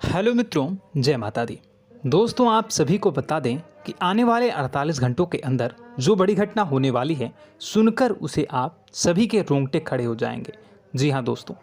Hello मित्रों, जय माता दी। दोस्तों, आप सभी को बता दें कि आने वाले 48 घंटों के अंदर जो बड़ी घटना होने वाली है, सुनकर उसे आप सभी के रोंगटे खड़े हो जाएंगे। जी हाँ दोस्तों,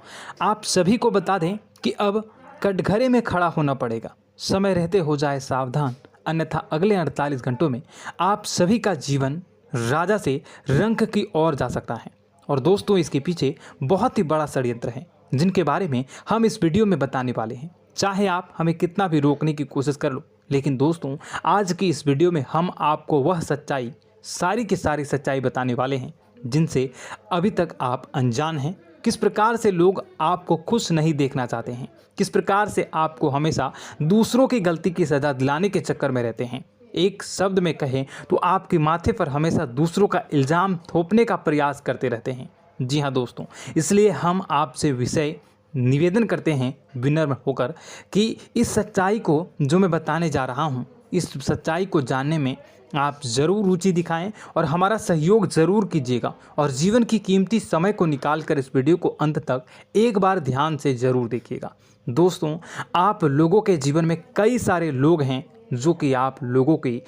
आप सभी को बता दें कि अब कटघरे में खड़ा होना पड़ेगा। समय रहते हो जाए सावधान, अन्यथा अगले 48 घंटों में आप सभी का जीवन राजा से रंक की ओर जा सकता है। और दोस्तों, इसके पीछे बहुत ही बड़ा षड्यंत्र है, जिनके बारे में हम इस वीडियो में बताने वाले हैं। चाहे आप हमें कितना भी रोकने की कोशिश कर लो, लेकिन दोस्तों, आज की इस वीडियो में हम आपको वह सच्चाई, सारी की सारी सच्चाई बताने वाले हैं जिनसे अभी तक आप अनजान हैं। किस प्रकार से लोग आपको खुश नहीं देखना चाहते हैं, किस प्रकार से आपको हमेशा दूसरों की गलती की सज़ा दिलाने के चक्कर में रहते हैं। एक शब्द में कहें तो आपके माथे पर हमेशा दूसरों का इल्ज़ाम थोपने का प्रयास करते रहते हैं। जी हाँ दोस्तों, इसलिए हम आपसे विषय निवेदन करते हैं विनम्र होकर कि इस सच्चाई को जो मैं बताने जा रहा हूँ, इस सच्चाई को जानने में आप ज़रूर रुचि दिखाएं और हमारा सहयोग ज़रूर कीजिएगा। और जीवन की कीमती समय को निकाल कर इस वीडियो को अंत तक एक बार ध्यान से ज़रूर देखिएगा। दोस्तों, आप लोगों के जीवन में कई सारे लोग हैं जो कि आप लोगों की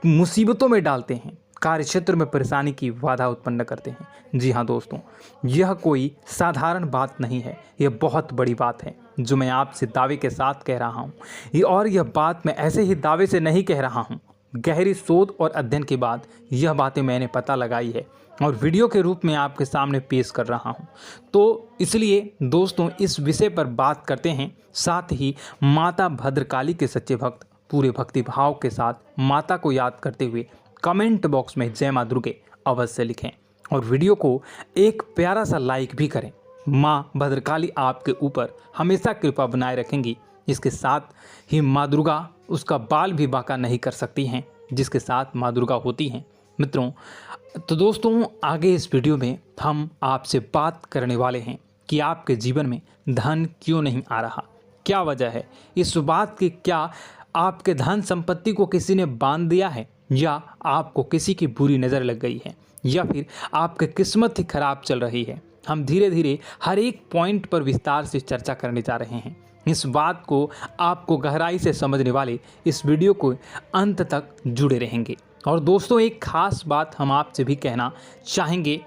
मुसीबतों में डालते हैं, कार्य क्षेत्र में परेशानी की बाधा उत्पन्न करते हैं। जी हाँ दोस्तों, यह कोई साधारण बात नहीं है, यह बहुत बड़ी बात है जो मैं आपसे दावे के साथ कह रहा हूँ। और यह बात मैं ऐसे ही दावे से नहीं कह रहा हूँ, गहरी शोध और अध्ययन के बाद यह बातें मैंने पता लगाई है और वीडियो के रूप में आपके सामने पेश कर रहा हूँ। तो इसलिए दोस्तों, इस विषय पर बात करते हैं। साथ ही माता भद्रकाली के सच्चे भक्त पूरे भक्ति भाव के साथ माता को याद करते हुए कमेंट बॉक्स में जय मां दुर्गे अवश्य लिखें और वीडियो को एक प्यारा सा लाइक भी करें। माँ भद्रकाली आपके ऊपर हमेशा कृपा बनाए रखेंगी। इसके साथ ही माँ दुर्गा उसका बाल भी बांका नहीं कर सकती हैं, जिसके साथ माँ दुर्गा होती हैं। मित्रों, तो दोस्तों, आगे इस वीडियो में हम आपसे बात करने वाले हैं कि आपके जीवन में धन क्यों नहीं आ रहा, क्या वजह है इस बात की। क्या आपके धन संपत्ति को किसी ने बांध दिया है, या आपको किसी की बुरी नज़र लग गई है, या फिर आपकी किस्मत ही खराब चल रही है। हम धीरे धीरे हर एक पॉइंट पर विस्तार से चर्चा करने जा रहे हैं। इस बात को आपको गहराई से समझने वाले इस वीडियो को अंत तक जुड़े रहेंगे। और दोस्तों, एक खास बात हम आपसे भी कहना चाहेंगे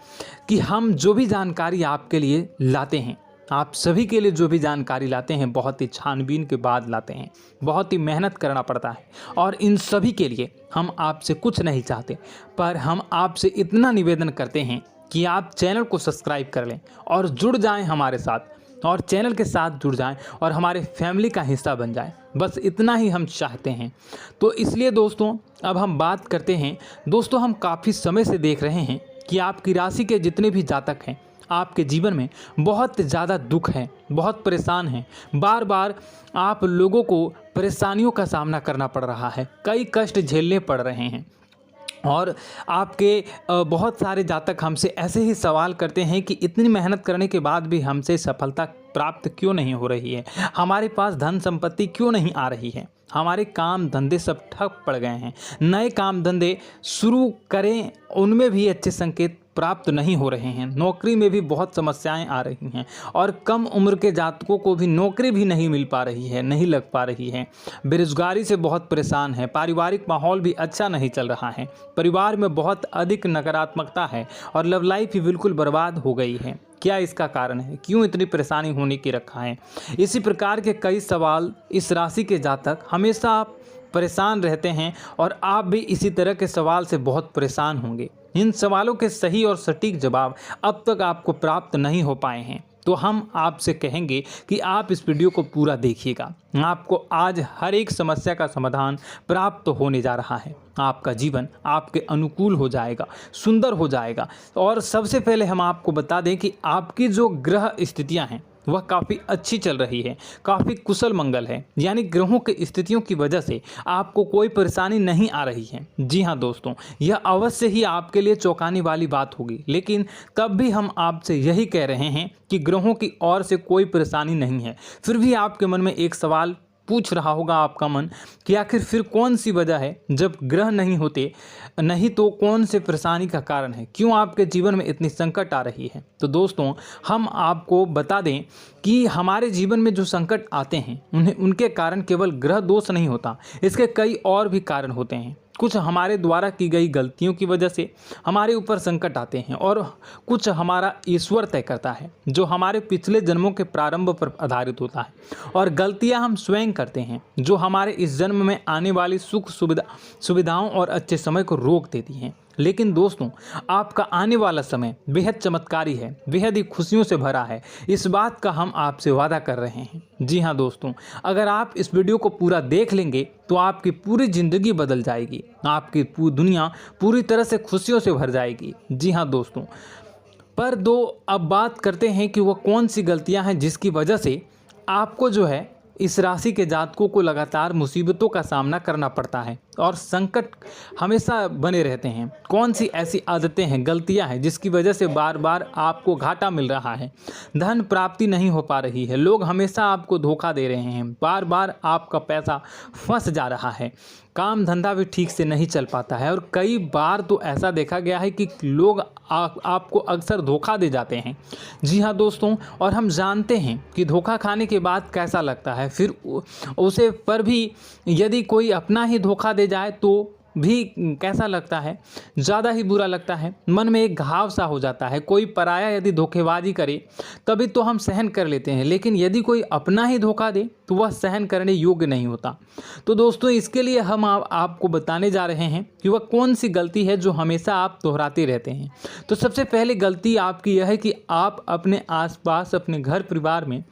कि हम जो भी जानकारी आपके लिए लाते हैं, आप सभी के लिए जो भी जानकारी लाते हैं, बहुत ही छानबीन के बाद लाते हैं, बहुत ही मेहनत करना पड़ता है। और इन सभी के लिए हम आपसे कुछ नहीं चाहते, पर हम आपसे इतना निवेदन करते हैं कि आप चैनल को सब्सक्राइब कर लें और जुड़ जाएं हमारे साथ, और चैनल के साथ जुड़ जाएं और हमारे फैमिली का हिस्सा बन जाएं। बस इतना ही हम चाहते हैं। तो इसलिए दोस्तों, अब हम बात करते हैं। दोस्तों, हम काफ़ी समय से देख रहे हैं कि आपकी राशि के जितने भी जातक हैं, आपके जीवन में बहुत ज़्यादा दुख है, बहुत परेशान हैं। बार बार आप लोगों को परेशानियों का सामना करना पड़ रहा है, कई कष्ट झेलने पड़ रहे हैं। और आपके बहुत सारे जातक हमसे ऐसे ही सवाल करते हैं कि इतनी मेहनत करने के बाद भी हमसे सफलता प्राप्त क्यों नहीं हो रही है, हमारे पास धन संपत्ति क्यों नहीं आ रही है, हमारे काम धंधे सब ठप पड़ गए हैं, नए काम धंधे शुरू करें उनमें भी अच्छे संकेत प्राप्त नहीं हो रहे हैं, नौकरी में भी बहुत समस्याएं आ रही हैं, और कम उम्र के जातकों को भी नौकरी भी नहीं मिल पा रही है, नहीं लग पा रही है, बेरोजगारी से बहुत परेशान है, पारिवारिक माहौल भी अच्छा नहीं चल रहा है, परिवार में बहुत अधिक नकारात्मकता है और लव लाइफ भी बिल्कुल बर्बाद हो गई है। क्या इसका कारण है, क्यों इतनी परेशानी होने की रखा है? इसी प्रकार के कई सवाल इस राशि के जातक हमेशा परेशान रहते हैं, और आप भी इसी तरह के सवाल से बहुत परेशान होंगे। इन सवालों के सही और सटीक जवाब अब तक आपको प्राप्त नहीं हो पाए हैं, तो हम आपसे कहेंगे कि आप इस वीडियो को पूरा देखिएगा। आपको आज हर एक समस्या का समाधान प्राप्त होने जा रहा है। आपका जीवन आपके अनुकूल हो जाएगा, सुंदर हो जाएगा। और सबसे पहले हम आपको बता दें कि आपकी जो ग्रह स्थितियां हैं वह काफ़ी अच्छी चल रही है, काफ़ी कुशल मंगल है, यानी ग्रहों की स्थितियों की वजह से आपको कोई परेशानी नहीं आ रही है। जी हाँ दोस्तों, यह अवश्य ही आपके लिए चौंकाने वाली बात होगी, लेकिन तब भी हम आपसे यही कह रहे हैं कि ग्रहों की ओर से कोई परेशानी नहीं है। फिर भी आपके मन में एक सवाल पूछ रहा होगा आपका मन कि आखिर फिर कौन सी वजह है, जब ग्रह नहीं होते नहीं तो कौन से परेशानी का कारण है, क्यों आपके जीवन में इतनी संकट आ रही है। तो दोस्तों हम आपको बता दें कि हमारे जीवन में जो संकट आते हैं उनके कारण केवल ग्रह दोष नहीं होता, इसके कई और भी कारण होते हैं। कुछ हमारे द्वारा की गई गलतियों की वजह से हमारे ऊपर संकट आते हैं और कुछ हमारा ईश्वर तय करता है, जो हमारे पिछले जन्मों के प्रारंभ पर आधारित होता है। और गलतियां हम स्वयं करते हैं, जो हमारे इस जन्म में आने वाली सुख सुविधाओं और अच्छे समय को रोक देती हैं। लेकिन दोस्तों आपका आने वाला समय बेहद चमत्कारी है, बेहद ही खुशियों से भरा है, इस बात का हम आपसे वादा कर रहे हैं। जी हाँ दोस्तों, अगर आप इस वीडियो को पूरा देख लेंगे तो आपकी पूरी ज़िंदगी बदल जाएगी, आपकी पूरी दुनिया पूरी तरह से खुशियों से भर जाएगी। जी हाँ दोस्तों, पर अब बात करते हैं कि वह कौन सी गलतियां हैं जिसकी वजह से आपको जो है इस राशि के जातकों को लगातार मुसीबतों का सामना करना पड़ता है और संकट हमेशा बने रहते हैं। कौन सी ऐसी आदतें हैं, गलतियां हैं जिसकी वजह से बार बार आपको घाटा मिल रहा है, धन प्राप्ति नहीं हो पा रही है, लोग हमेशा आपको धोखा दे रहे हैं, बार बार आपका पैसा फंस जा रहा है, काम धंधा भी ठीक से नहीं चल पाता है और कई बार तो ऐसा देखा गया है कि लोग आपको अक्सर धोखा दे जाते हैं। जी हाँ दोस्तों, और हम जानते हैं कि धोखा खाने के बाद कैसा लगता है, फिर उसे पर भी यदि कोई अपना ही धोखा दे जाए तो भी कैसा लगता है, ज़्यादा ही बुरा लगता है, मन में एक घाव सा हो जाता है। कोई पराया यदि धोखेबाजी करे तभी तो हम सहन कर लेते हैं, लेकिन यदि कोई अपना ही धोखा दे तो वह सहन करने योग्य नहीं होता। तो दोस्तों इसके लिए हम आपको बताने जा रहे हैं कि वह कौन सी गलती है जो हमेशा आप दोहराते रहते हैं। तो सबसे पहली गलती आपकी यह है कि आप अपने आसपास, अपने घर परिवार में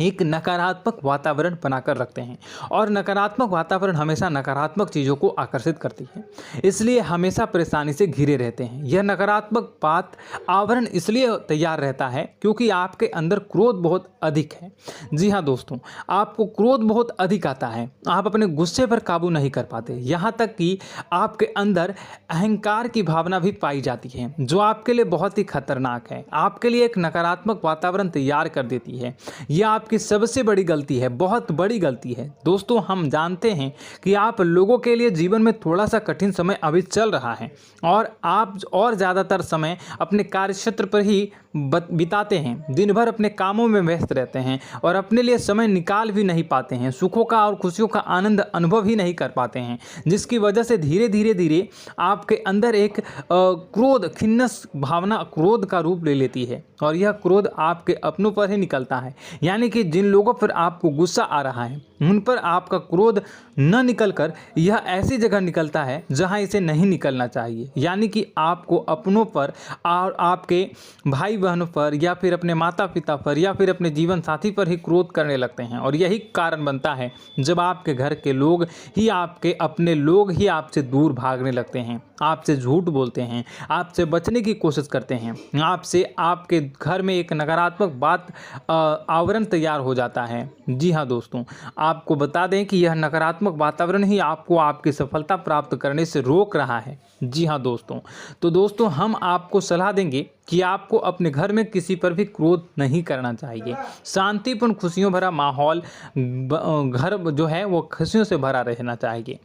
एक नकारात्मक वातावरण बनाकर रखते हैं और नकारात्मक वातावरण हमेशा नकारात्मक चीज़ों को आकर्षित करती है, इसलिए हमेशा परेशानी से घिरे रहते हैं। यह नकारात्मक आवरण इसलिए तैयार रहता है क्योंकि आपके अंदर क्रोध बहुत अधिक है। जी हाँ दोस्तों, आपको क्रोध बहुत अधिक आता है, आप अपने गुस्से पर काबू नहीं कर पाते, यहाँ तक कि आपके अंदर अहंकार की भावना भी पाई जाती है, जो आपके लिए बहुत ही खतरनाक है, आपके लिए एक नकारात्मक वातावरण तैयार कर देती है। यह आपकी सबसे बड़ी गलती है, बहुत बड़ी गलती है। दोस्तों हम जानते हैं कि आप लोगों के लिए जीवन में थोड़ा सा कठिन समय अभी चल रहा है और आप और ज़्यादातर समय अपने कार्यक्षेत्र पर ही बिताते हैं, दिन भर अपने कामों में व्यस्त रहते हैं और अपने लिए समय निकाल भी नहीं पाते हैं, सुखों का और खुशियों का आनंद अनुभव ही नहीं कर पाते हैं, जिसकी वजह से धीरे धीरे आपके अंदर एक क्रोध, खिन्नस भावना क्रोध का रूप ले लेती है और यह क्रोध आपके अपनों पर ही निकलता है। यानी कि जिन लोगों पर आपको गुस्सा आ रहा है उन पर आपका क्रोध न निकलकर यह ऐसी जगह निकलता है जहां इसे नहीं निकलना चाहिए। यानी कि आपको अपनों पर और आपके भाई बहनों पर या फिर अपने माता पिता पर या फिर अपने जीवन साथी पर ही क्रोध करने लगते हैं और यही कारण बनता है जब आपके घर के लोग ही, आपके अपने लोग ही आपसे दूर भागने लगते हैं, आपसे झूठ बोलते हैं, आपसे बचने की कोशिश करते हैं, आपसे आपके घर में एक नकारात्मक आवरण तैयार हो जाता है। जी हाँ दोस्तों, आपको बता दें कि यह नकारात्मक वातावरण ही आपको आपकी सफलता प्राप्त करने से रोक रहा है। जी हाँ दोस्तों, तो दोस्तों हम आपको सलाह देंगे कि आपको अपने घर में किसी पर भी क्रोध नहीं करना चाहिए। शांतिपूर्ण खुशियों भरा माहौल, घर जो है वो खुशियों से भरा रहना चाहिए।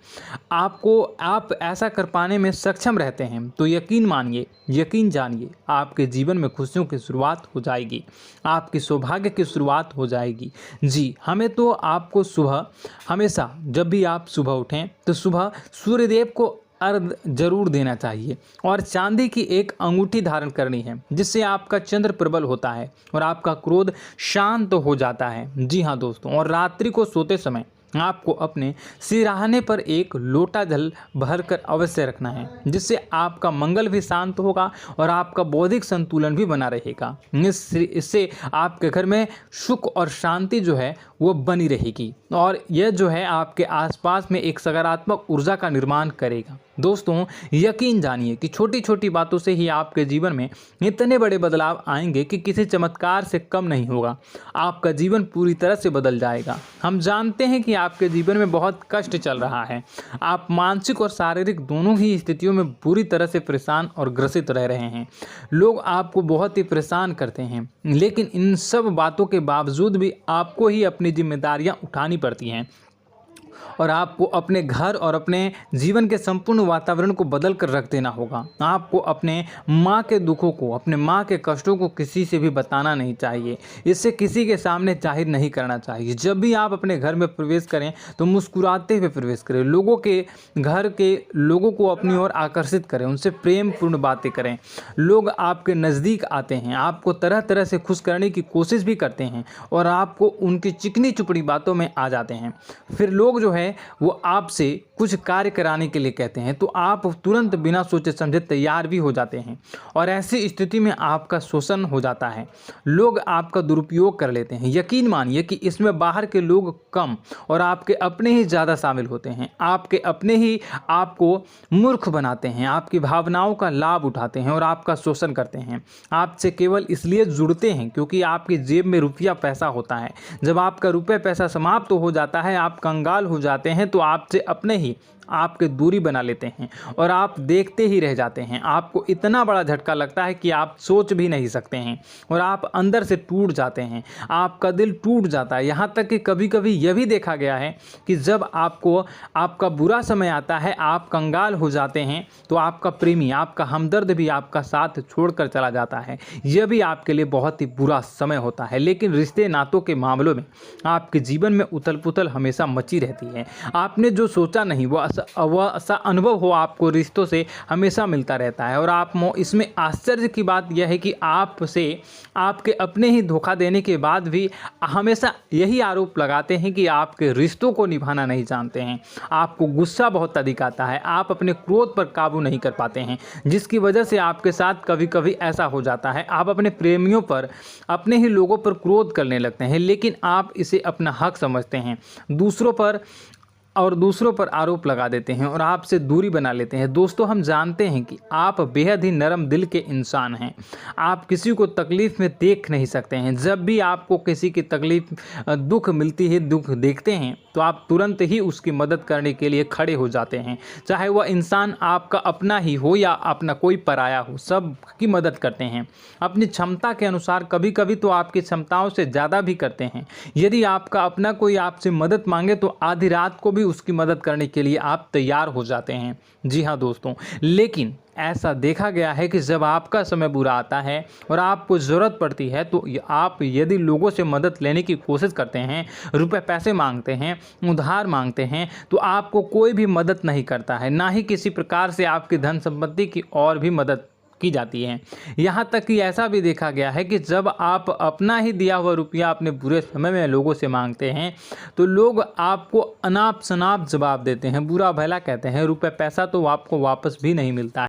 आप ऐसा कर पाने में सक्षम रहते हैं तो यकीन मानिए, यकीन जानिए, आपके जीवन में खुशियों की शुरुआत हो जाएगी, आपकी सौभाग्य की शुरुआत हो जाएगी। जी, हमें तो आपको सुबह, हमेशा जब भी आप सुबह उठें तो सुबह सूर्यदेव को अर्घ जरूर देना चाहिए और चांदी की एक अंगूठी धारण करनी है, जिससे आपका चंद्र प्रबल होता है और आपका क्रोध शांत हो जाता है। जी हाँ दोस्तों, और रात्रि को सोते समय आपको अपने सिरहाने पर एक लोटा जल भरकर अवश्य रखना है, जिससे आपका मंगल भी शांत होगा और आपका बौद्धिक संतुलन भी बना रहेगा। इससे आपके घर में सुख और शांति जो है वो बनी रहेगी और यह जो है आपके आसपास में एक सकारात्मक ऊर्जा का निर्माण करेगा। दोस्तों यकीन जानिए कि छोटी छोटी बातों से ही आपके जीवन में इतने बड़े बदलाव आएंगे कि किसी चमत्कार से कम नहीं होगा, आपका जीवन पूरी तरह से बदल जाएगा। हम जानते हैं कि आपके जीवन में बहुत कष्ट चल रहा है। आप मानसिक और शारीरिक दोनों ही स्थितियों में बुरी तरह से परेशान और ग्रसित रह रहे हैं। लोग आपको बहुत ही परेशान करते हैं, लेकिन इन सब बातों के बावजूद भी आपको ही अपनी जिम्मेदारियां उठानी पड़ती हैं और आपको अपने घर और अपने जीवन के संपूर्ण वातावरण को बदल कर रख देना होगा। आपको अपने माँ के दुखों को, अपने माँ के कष्टों को किसी से भी बताना नहीं चाहिए। इससे किसी के सामने जाहिर नहीं करना चाहिए। जब भी आप अपने घर में प्रवेश करें तो मुस्कुराते हुए प्रवेश करें। लोगों के घर के लोगों को अपनी ओर आकर्षित करें, उनसे प्रेमपूर्ण बातें करें। लोग आपके नज़दीक आते हैं, आपको तरह तरह से खुश करने की कोशिश भी करते हैं और आपको उनकी चिकनी चुपड़ी बातों में आ जाते हैं। फिर लोग जो है वो आपसे कुछ कार्य कराने के लिए कहते हैं तो आप तुरंत बिना सोचे समझे तैयार भी हो जाते हैं और ऐसी स्थिति में आपका शोषण हो जाता है। लोग आपका दुरुपयोग कर लेते हैं। यकीन मानिए कि इसमें बाहर के लोग कम और आपके अपने ही ज़्यादा शामिल होते हैं। आपके अपने ही आपको मूर्ख बनाते हैं, आपकी भावनाओं का लाभ उठाते हैं और आपका शोषण करते हैं। आपसे केवल इसलिए जुड़ते हैं क्योंकि आपकी जेब में रुपया पैसा होता है। जब आपका रुपया पैसा समाप्त हो जाता है, आप कंगाल हो जाते हैं तो आपसे अपने ही आपके दूरी बना लेते हैं और आप देखते ही रह जाते हैं। आपको इतना बड़ा झटका लगता है कि आप सोच भी नहीं सकते हैं और आप अंदर से टूट जाते हैं। आपका दिल टूट जाता है। यहाँ तक कि कभी कभी यह भी देखा गया है कि जब आपको आपका बुरा समय आता है, आप कंगाल हो जाते हैं तो आपका प्रेमी, आपका हमदर्द भी आपका साथ छोड़कर चला जाता है। यह भी आपके लिए बहुत ही बुरा समय होता है। लेकिन रिश्ते नातों के मामलों में आपके जीवन में उथल पुथल हमेशा मची रहती है। आपने जो सोचा नहीं वो ऐसा अनुभव हो आपको रिश्तों से हमेशा मिलता रहता है। और आप इसमें आश्चर्य की बात यह है कि आपसे आपके अपने ही धोखा देने के बाद भी हमेशा यही आरोप लगाते हैं कि आपके रिश्तों को निभाना नहीं जानते हैं। आपको गुस्सा बहुत अधिक आता है, आप अपने क्रोध पर काबू नहीं कर पाते हैं, जिसकी वजह से आपके साथ कभी कभी ऐसा हो जाता है आप अपने प्रेमियों पर, अपने ही लोगों पर क्रोध करने लगते हैं। लेकिन आप इसे अपना हक समझते हैं, दूसरों पर आरोप लगा देते हैं और आपसे दूरी बना लेते हैं। दोस्तों, हम जानते हैं कि आप बेहद ही नरम दिल के इंसान हैं। आप किसी को तकलीफ़ में देख नहीं सकते हैं। जब भी आपको किसी की तकलीफ़, दुख मिलती है, दुख देखते हैं तो आप तुरंत ही उसकी मदद करने के लिए खड़े हो जाते हैं। चाहे वह इंसान आपका अपना ही हो या अपना कोई पराया हो, सब की मदद करते हैं अपनी क्षमता के अनुसार। कभी कभी तो आपकी क्षमताओं से ज़्यादा भी करते हैं। यदि आपका अपना कोई आपसे मदद मांगे तो आधी रात को भी उसकी मदद करने के लिए आप तैयार हो जाते हैं। जी हाँ दोस्तों, लेकिन ऐसा देखा गया है कि जब आपका समय बुरा आता है और आपको ज़रूरत पड़ती है तो आप यदि लोगों से मदद लेने की कोशिश करते हैं, रुपए पैसे मांगते हैं, उधार मांगते हैं, तो आपको कोई भी मदद नहीं करता है। ना ही किसी प्रकार से आपकी धन संपत्ति की और भी मदद की जाती है। यहाँ तक कि ऐसा भी देखा गया है कि जब आप अपना ही दिया हुआ रुपया अपने बुरे समय में लोगों से मांगते हैं तो लोग आपको अनाप शनाप जवाब देते हैं, बुरा भला कहते हैं। रुपये पैसा तो आपको वापस भी नहीं मिलता है।